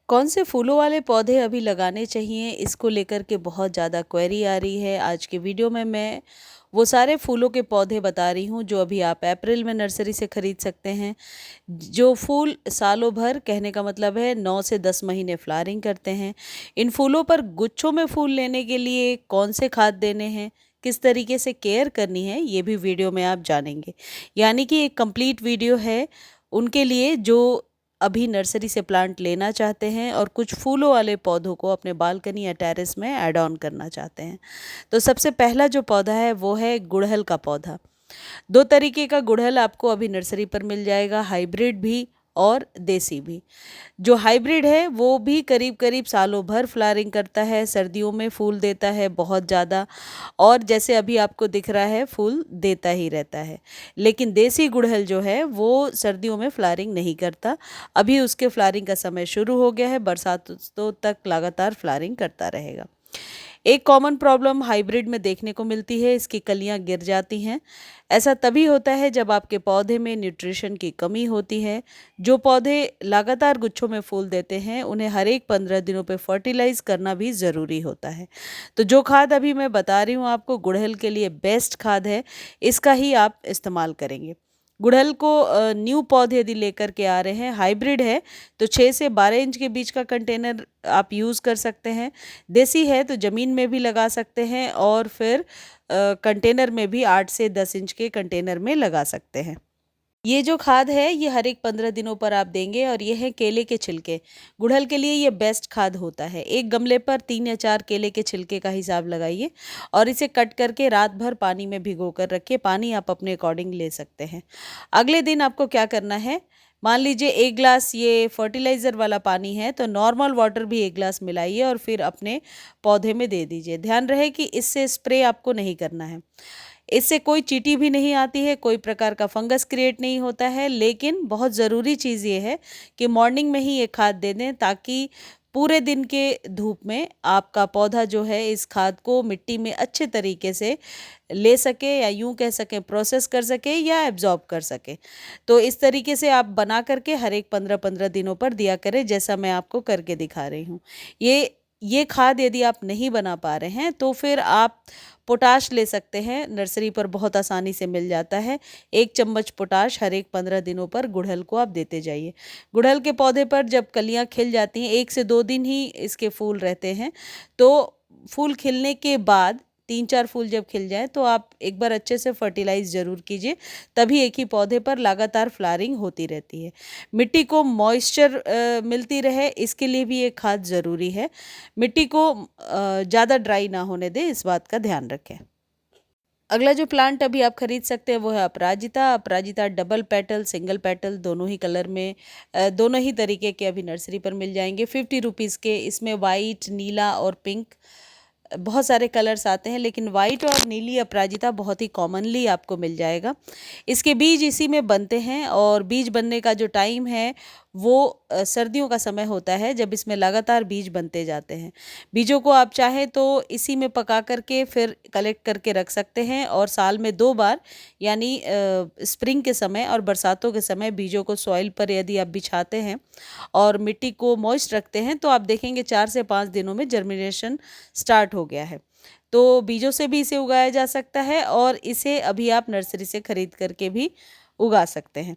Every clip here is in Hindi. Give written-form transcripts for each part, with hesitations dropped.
कौन से फूलों वाले पौधे अभी लगाने चाहिए, इसको लेकर के बहुत ज़्यादा क्वेरी आ रही है। आज की वीडियो में मैं वो सारे फूलों के पौधे बता रही हूँ जो अभी आप अप्रैल में नर्सरी से खरीद सकते हैं। जो फूल सालों भर, कहने का मतलब है 9 से 10 महीने फ्लावरिंग करते हैं। इन फूलों पर गुच्छों में फूल लेने के लिए कौन से खाद देने हैं, किस तरीके से केयर करनी है, ये भी वीडियो में आप जानेंगे। यानी कि एक कंप्लीट वीडियो है उनके लिए जो अभी नर्सरी से प्लांट लेना चाहते हैं और कुछ फूलों वाले पौधों को अपने बालकनी या टेरेस में ऐड ऑन करना चाहते हैं। तो सबसे पहला जो पौधा है वो है गुड़हल का पौधा। दो तरीके का गुड़हल आपको अभी नर्सरी पर मिल जाएगा, हाइब्रिड भी और देसी भी। जो हाइब्रिड है वो भी करीब करीब सालों भर फ्लावरिंग करता है, सर्दियों में फूल देता है बहुत ज़्यादा, और जैसे अभी आपको दिख रहा है फूल देता ही रहता है। लेकिन देसी गुड़हल जो है वो सर्दियों में फ्लावरिंग नहीं करता। अभी उसके फ्लावरिंग का समय शुरू हो गया है, बरसातों तक लगातार फ्लावरिंग करता रहेगा। एक कॉमन प्रॉब्लम हाइब्रिड में देखने को मिलती है, इसकी कलियां गिर जाती हैं। ऐसा तभी होता है जब आपके पौधे में न्यूट्रिशन की कमी होती है। जो पौधे लगातार गुच्छों में फूल देते हैं उन्हें हर एक 15 दिनों पे फर्टिलाइज करना भी ज़रूरी होता है। तो जो खाद अभी मैं बता रही हूँ आपको, गुड़हल के लिए बेस्ट खाद है, इसका ही आप इस्तेमाल करेंगे। गुड़हल को न्यू पौधे यदि लेकर के आ रहे हैं, हाइब्रिड है तो 6 से 12 इंच के बीच का कंटेनर आप यूज़ कर सकते हैं। देसी है तो ज़मीन में भी लगा सकते हैं और फिर कंटेनर में भी 8 से 10 इंच के कंटेनर में लगा सकते हैं। ये जो खाद है ये हर एक 15 दिनों पर आप देंगे, और ये है केले के छिलके। गुड़हल के लिए ये बेस्ट खाद होता है। एक गमले पर 3 या 4 केले के छिलके का हिसाब लगाइए और इसे कट करके रात भर पानी में भिगो कर रखिए। पानी आप अपने अकॉर्डिंग ले सकते हैं। अगले दिन आपको क्या करना है, मान लीजिए 1 ग्लास ये फर्टिलाइज़र वाला पानी है तो नॉर्मल वाटर भी 1 ग्लास मिलाइए और फिर अपने पौधे में दे दीजिए। ध्यान रहे कि इससे स्प्रे आपको नहीं करना है। इससे कोई चींटी भी नहीं आती है, कोई प्रकार का फंगस क्रिएट नहीं होता है। लेकिन बहुत ज़रूरी चीज़ ये है कि मॉर्निंग में ही ये खाद दे दें, ताकि पूरे दिन के धूप में आपका पौधा जो है इस खाद को मिट्टी में अच्छे तरीके से ले सके, या यूं कह सकें प्रोसेस कर सके या एब्जॉर्ब कर सके। तो इस तरीके से आप बना करके हर एक 15-15 दिनों पर दिया करें, जैसा मैं आपको करके दिखा रही हूँ। ये खाद यदि आप नहीं बना पा रहे हैं तो फिर आप पोटाश ले सकते हैं, नर्सरी पर बहुत आसानी से मिल जाता है। 1 चम्मच पोटाश हर एक 15 दिनों पर गुड़हल को आप देते जाइए। गुड़हल के पौधे पर जब कलियां खिल जाती हैं, 1 से 2 दिन ही इसके फूल रहते हैं, तो फूल खिलने के बाद 3-4 फूल जब खिल जाएँ तो आप एक बार अच्छे से फर्टिलाइज़ ज़रूर कीजिए, तभी एक ही पौधे पर लगातार फ्लावरिंग होती रहती है। मिट्टी को मॉइस्चर मिलती रहे, इसके लिए भी ये खाद ज़रूरी है। मिट्टी को ज़्यादा ड्राई ना होने दें, इस बात का ध्यान रखें। अगला जो प्लांट अभी आप खरीद सकते हैं वो है अपराजिता। अपराजिता डबल पेटल, सिंगल पेटल दोनों ही कलर में, दोनों ही तरीके के अभी नर्सरी पर मिल जाएंगे 50 रुपीज़ के। इसमें वाइट, नीला और पिंक बहुत सारे कलर्स आते हैं, लेकिन वाइट और नीली अपराजिता बहुत ही कॉमनली आपको मिल जाएगा। इसके बीज इसी में बनते हैं, और बीज बनने का जो टाइम है वो सर्दियों का समय होता है, जब इसमें लगातार बीज बनते जाते हैं। बीजों को आप चाहें तो इसी में पका करके फिर कलेक्ट करके रख सकते हैं, और साल में 2 बार, यानी स्प्रिंग के समय और बरसातों के समय बीजों को सॉइल पर यदि आप बिछाते हैं और मिट्टी को मॉइस्ट रखते हैं तो आप देखेंगे 4 से 5 दिनों में जर्मिनेशन स्टार्ट हो गया है। तो बीजों से भी इसे उगाया जा सकता है, और इसे अभी आप नर्सरी से खरीद करके भी उगा सकते हैं।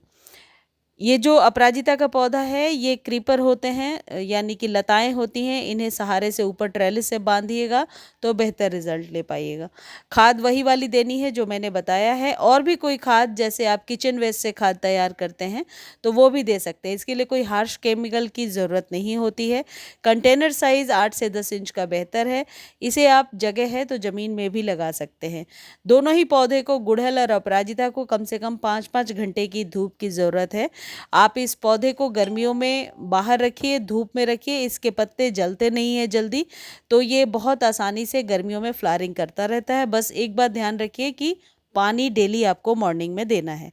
ये जो अपराजिता का पौधा है ये क्रीपर होते हैं, यानी कि लताएं होती हैं। इन्हें सहारे से ऊपर ट्रेलिस से बांधिएगा तो बेहतर रिजल्ट ले पाइएगा। खाद वही वाली देनी है जो मैंने बताया है, और भी कोई खाद जैसे आप किचन वेस्ट से खाद तैयार करते हैं तो वो भी दे सकते हैं। इसके लिए कोई हार्श केमिकल की ज़रूरत नहीं होती है। कंटेनर साइज़ 8 से 10 इंच का बेहतर है। इसे आप जगह है तो ज़मीन में भी लगा सकते हैं। दोनों ही पौधे को, गुड़हल और अपराजिता को, कम से कम 5-5 घंटे की धूप की ज़रूरत है। आप इस पौधे को गर्मियों में बाहर रखिए, धूप में रखिए, इसके पत्ते जलते नहीं हैं जल्दी, तो ये बहुत आसानी से गर्मियों में फ्लावरिंग करता रहता है। बस एक बात ध्यान रखिए कि पानी डेली आपको मॉर्निंग में देना है।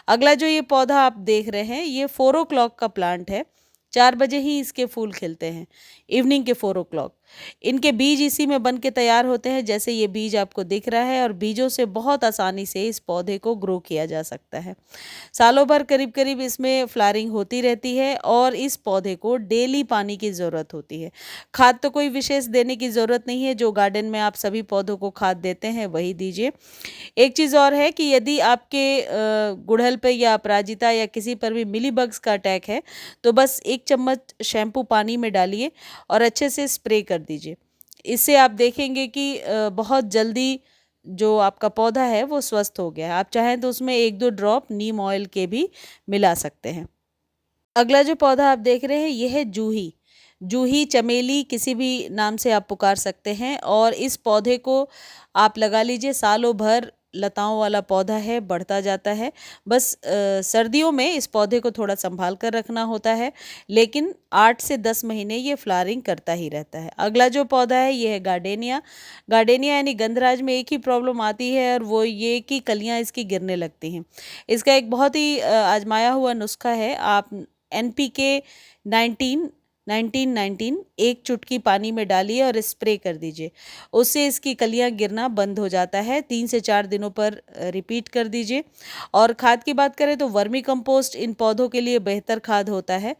अगला जो ये पौधा आप देख रहे हैं ये 4 o'clock का प्लांट है। 4 बजे ही इसके फूल खिलते हैं, इवनिंग के 4 o'clock। इनके बीज इसी में बन के तैयार होते हैं, जैसे ये बीज आपको दिख रहा है, और बीजों से बहुत आसानी से इस पौधे को ग्रो किया जा सकता है। सालों भर करीब करीब इसमें फ्लावरिंग होती रहती है और इस पौधे को डेली पानी की ज़रूरत होती है। खाद तो कोई विशेष देने की ज़रूरत नहीं है, जो गार्डन में आप सभी पौधों को खाद देते हैं वही दीजिए। एक चीज़ और है कि यदि आपके गुड़हल पे या अपराजिता या किसी पर भी मिलीबग्स का अटैक है, तो बस 1 चम्मच शैम्पू पानी में डालिए और अच्छे से स्प्रे कर दीजिए। इससे आप देखेंगे कि बहुत जल्दी जो आपका पौधा है वो स्वस्थ हो गया है। आप चाहें तो उसमें 1-2 ड्रॉप नीम ऑयल के भी मिला सकते हैं। अगला जो पौधा आप देख रहे हैं ये है जूही। जूही, चमेली, किसी भी नाम से आप पुकार सकते हैं, और इस पौधे को आप लगा लीजिए। सालों भर लताओं वाला पौधा है, बढ़ता जाता है। बस सर्दियों में इस पौधे को थोड़ा संभाल कर रखना होता है, लेकिन 8 से 10 महीने ये फ्लावरिंग करता ही रहता है। अगला जो पौधा है ये है गार्डेनिया। गार्डेनिया यानी गंधराज में एक ही प्रॉब्लम आती है, और वो ये कि कलियां इसकी गिरने लगती हैं। इसका एक बहुत ही आजमाया हुआ नुस्खा है। आप NPK 19 19 एक चुटकी पानी में डालिए और स्प्रे कर दीजिए। उससे इसकी कलियां गिरना बंद हो जाता है। 3 से 4 दिनों पर रिपीट कर दीजिए। और खाद की बात करें तो वर्मी कंपोस्ट इन पौधों के लिए बेहतर खाद होता है।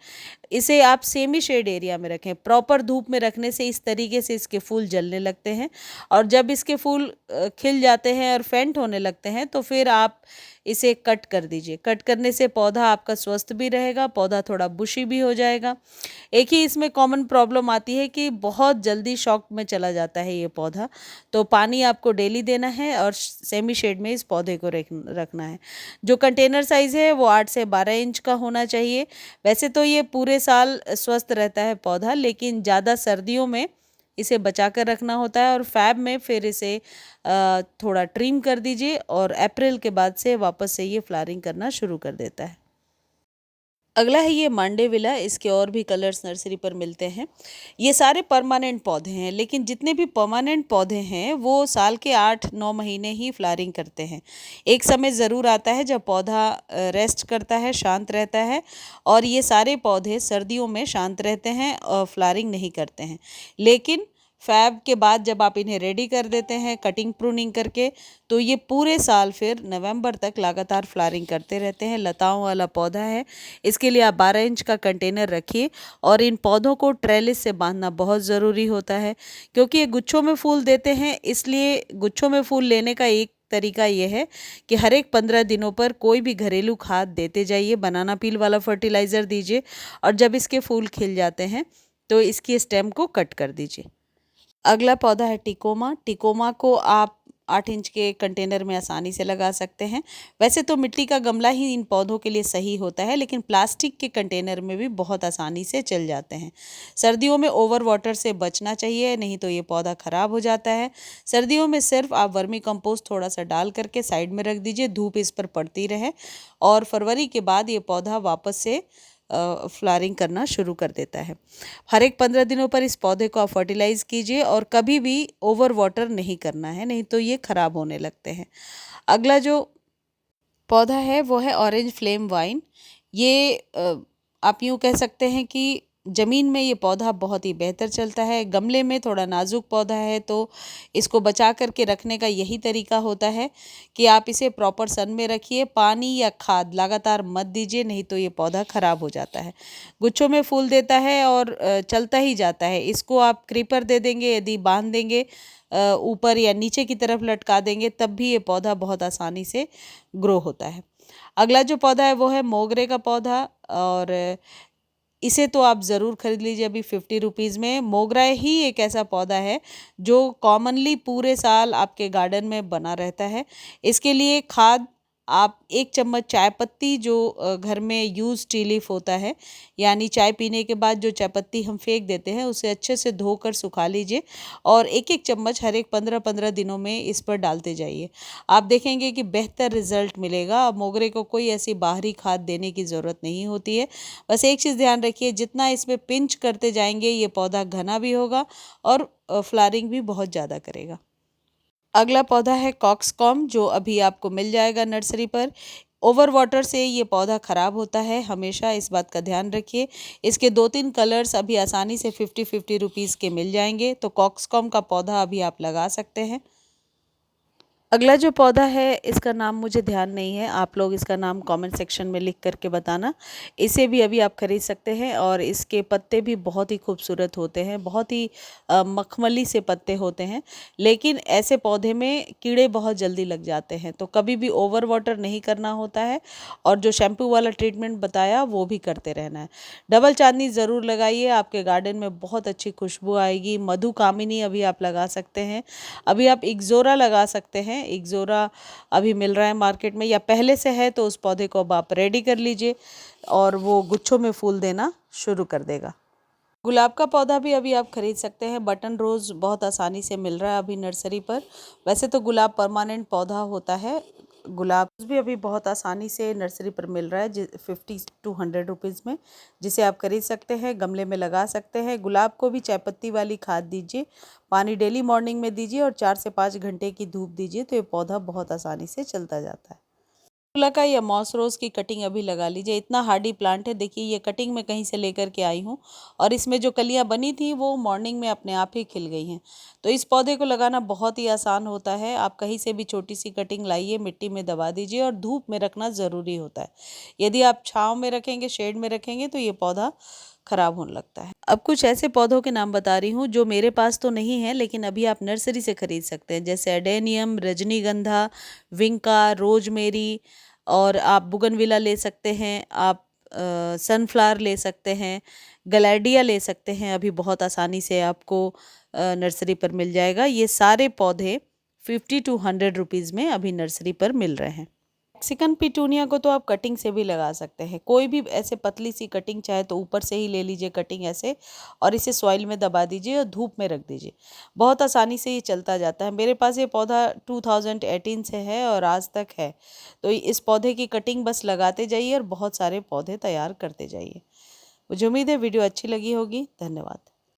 इसे आप सेमी शेड एरिया में रखें। प्रॉपर धूप में रखने से इस तरीके से इसके फूल जलने लगते हैं, और जब इसके फूल खिल जाते हैं और फेंट होने लगते हैं तो फिर आप इसे कट कर दीजिए। कट करने से पौधा आपका स्वस्थ भी रहेगा, पौधा थोड़ा बुशी भी हो जाएगा। एक ही इसमें कॉमन प्रॉब्लम आती है कि बहुत जल्दी शॉक में चला जाता है ये पौधा, तो पानी आपको डेली देना है और सेमी शेड में इस पौधे को रखना है। जो कंटेनर साइज़ है वो 8 से 12 इंच का होना चाहिए। वैसे तो ये पूरे साल स्वस्थ रहता है पौधा, लेकिन ज़्यादा सर्दियों में इसे बचा कर रखना होता है, और फैब में फिर इसे थोड़ा ट्रिम कर दीजिए, और अप्रैल के बाद से वापस से ये फ्लावरिंग करना शुरू कर देता है। अगला है ये मांडेविला। इसके और भी कलर्स नर्सरी पर मिलते हैं। ये सारे परमानेंट पौधे हैं, लेकिन जितने भी परमानेंट पौधे हैं वो साल के 8-9 महीने ही फ्लावरिंग करते हैं। एक समय ज़रूर आता है जब पौधा रेस्ट करता है, शांत रहता है, और ये सारे पौधे सर्दियों में शांत रहते हैं और फ्लावरिंग नहीं करते हैं। लेकिन फैब के बाद जब आप इन्हें रेडी कर देते हैं कटिंग प्रूनिंग करके, तो ये पूरे साल फिर नवंबर तक लगातार फ्लावरिंग करते रहते हैं। लताओं वाला पौधा है। इसके लिए आप 12 इंच का कंटेनर रखिए, और इन पौधों को ट्रेलिस से बांधना बहुत ज़रूरी होता है, क्योंकि ये गुच्छों में फूल देते हैं। इसलिए गुच्छों में फूल लेने का एक तरीका ये है कि हर एक 15 दिनों पर कोई भी घरेलू खाद देते जाइए। बनाना पील वाला फर्टिलाइज़र दीजिए, और जब इसके फूल खिल जाते हैं तो इसकी स्टेम को कट कर दीजिए। अगला पौधा है टिकोमा। टिकोमा को आप 8 इंच के कंटेनर में आसानी से लगा सकते हैं। वैसे तो मिट्टी का गमला ही इन पौधों के लिए सही होता है, लेकिन प्लास्टिक के कंटेनर में भी बहुत आसानी से चल जाते हैं। सर्दियों में ओवर वाटर से बचना चाहिए, नहीं तो ये पौधा ख़राब हो जाता है। सर्दियों में सिर्फ आप वर्मी कंपोस्ट थोड़ा सा डाल करके साइड में रख दीजिए, धूप इस पर पड़ती रहे, और फरवरी के बाद ये पौधा वापस से फ्लावरिंग करना शुरू कर देता है। हर एक 15 दिनों पर इस पौधे को आप फर्टिलाइज़ कीजिए, और कभी भी ओवर वाटर नहीं करना है, नहीं तो ये ख़राब होने लगते हैं। अगला जो पौधा है वो है ऑरेंज फ्लेम वाइन। ये आप यूँ कह सकते हैं कि ज़मीन में ये पौधा बहुत ही बेहतर चलता है। गमले में थोड़ा नाजुक पौधा है, तो इसको बचा कर के रखने का यही तरीका होता है कि आप इसे प्रॉपर सन में रखिए। पानी या खाद लगातार मत दीजिए, नहीं तो ये पौधा ख़राब हो जाता है। गुच्छों में फूल देता है और चलता ही जाता है। इसको आप क्रीपर दे देंगे, यदि बांध देंगे ऊपर या नीचे की तरफ लटका देंगे, तब भी ये पौधा बहुत आसानी से ग्रो होता है। अगला जो पौधा है वो है मोगरे का पौधा, और इसे तो आप ज़रूर खरीद लीजिए अभी 50 रुपीज़ में। मोगरा ही एक ऐसा पौधा है जो कॉमनली पूरे साल आपके गार्डन में बना रहता है। इसके लिए खाद आप 1 चम्मच चाय पत्ती, जो घर में यूज़ टी लीफ होता है, यानी चाय पीने के बाद जो चाय पत्ती हम फेंक देते हैं, उसे अच्छे से धोकर सुखा लीजिए, और 1-1 चम्मच हर एक 15-15 दिनों में इस पर डालते जाइए। आप देखेंगे कि बेहतर रिजल्ट मिलेगा। मोगरे को कोई ऐसी बाहरी खाद देने की ज़रूरत नहीं होती है। बस एक चीज़ ध्यान रखिए, जितना इसमें पिंच करते जाएंगे ये पौधा घना भी होगा और फ्लावरिंग भी बहुत ज़्यादा करेगा। अगला पौधा है कॉक्सकॉम, जो अभी आपको मिल जाएगा नर्सरी पर। ओवर वाटर से ये पौधा ख़राब होता है, हमेशा इस बात का ध्यान रखिए। इसके 2-3 कलर्स अभी आसानी से 50-50 रुपीज़ के मिल जाएंगे, तो कॉक्सकॉम का पौधा अभी आप लगा सकते हैं। अगला जो पौधा है इसका नाम मुझे ध्यान नहीं है, आप लोग इसका नाम कमेंट सेक्शन में लिख करके बताना। इसे भी अभी आप खरीद सकते हैं और इसके पत्ते भी बहुत ही खूबसूरत होते हैं, बहुत ही मखमली से पत्ते होते हैं। लेकिन ऐसे पौधे में कीड़े बहुत जल्दी लग जाते हैं, तो कभी भी ओवर वाटर नहीं करना होता है और जो शैम्पू वाला ट्रीटमेंट बताया वो भी करते रहना है। डबल चांदनी ज़रूर लगाइए, आपके गार्डन में बहुत अच्छी खुशबू आएगी। मधुकामिनी अभी आप लगा सकते हैं। अभी आप इक्ज़ोरा लगा सकते हैं, इक्ज़ोरा अभी मिल रहा है मार्केट में, या पहले से है तो उस पौधे को अब आप रेडी कर लीजिए और वो गुच्छों में फूल देना शुरू कर देगा। गुलाब का पौधा भी अभी आप खरीद सकते हैं। बटन रोज़ बहुत आसानी से मिल रहा है अभी नर्सरी पर। वैसे तो गुलाब परमानेंट पौधा होता है, गुलाब भी अभी बहुत आसानी से नर्सरी पर मिल रहा है 50 to 100 रुपीज़ में, जिसे आप खरीद सकते हैं, गमले में लगा सकते हैं। गुलाब को भी चाय पत्ती वाली खाद दीजिए, पानी डेली मॉर्निंग में दीजिए और 4 से 5 घंटे की धूप दीजिए, तो ये पौधा बहुत आसानी से चलता जाता है। फूला का या मॉस रोज़ की कटिंग अभी लगा लीजिए, इतना हार्डी प्लांट है। देखिए ये कटिंग मैं कहीं से लेकर के आई हूँ और इसमें जो कलियाँ बनी थी वो मॉर्निंग में अपने आप ही खिल गई हैं। तो इस पौधे को लगाना बहुत ही आसान होता है। आप कहीं से भी छोटी सी कटिंग लाइए, मिट्टी में दबा दीजिए और धूप में रखना ज़रूरी होता है। यदि आप छाँव में रखेंगे, शेड में रखेंगे, तो ये पौधा खराब होने लगता है। अब कुछ ऐसे पौधों के नाम बता रही हूँ जो मेरे पास तो नहीं है, लेकिन अभी आप नर्सरी से खरीद सकते हैं, जैसे एडेनियम, रजनीगंधा, विंका, रोजमेरी, और आप बुगनविला ले सकते हैं, आप सनफ्लावर ले सकते हैं, गलैडिया ले सकते हैं। अभी बहुत आसानी से आपको नर्सरी पर मिल जाएगा। ये सारे पौधे 50 to 100 रुपीज़ में अभी नर्सरी पर मिल रहे हैं। मैक्सिकन पिटूनिया को तो आप कटिंग से भी लगा सकते हैं, कोई भी ऐसे पतली सी कटिंग, चाहे तो ऊपर से ही ले लीजिए कटिंग ऐसे, और इसे सॉइल में दबा दीजिए और धूप में रख दीजिए, बहुत आसानी से ये चलता जाता है। मेरे पास ये पौधा 2018 से है और आज तक है। तो इस पौधे की कटिंग बस लगाते जाइए और बहुत सारे पौधे तैयार करते जाइए। मुझे उम्मीद है वीडियो अच्छी लगी होगी। धन्यवाद।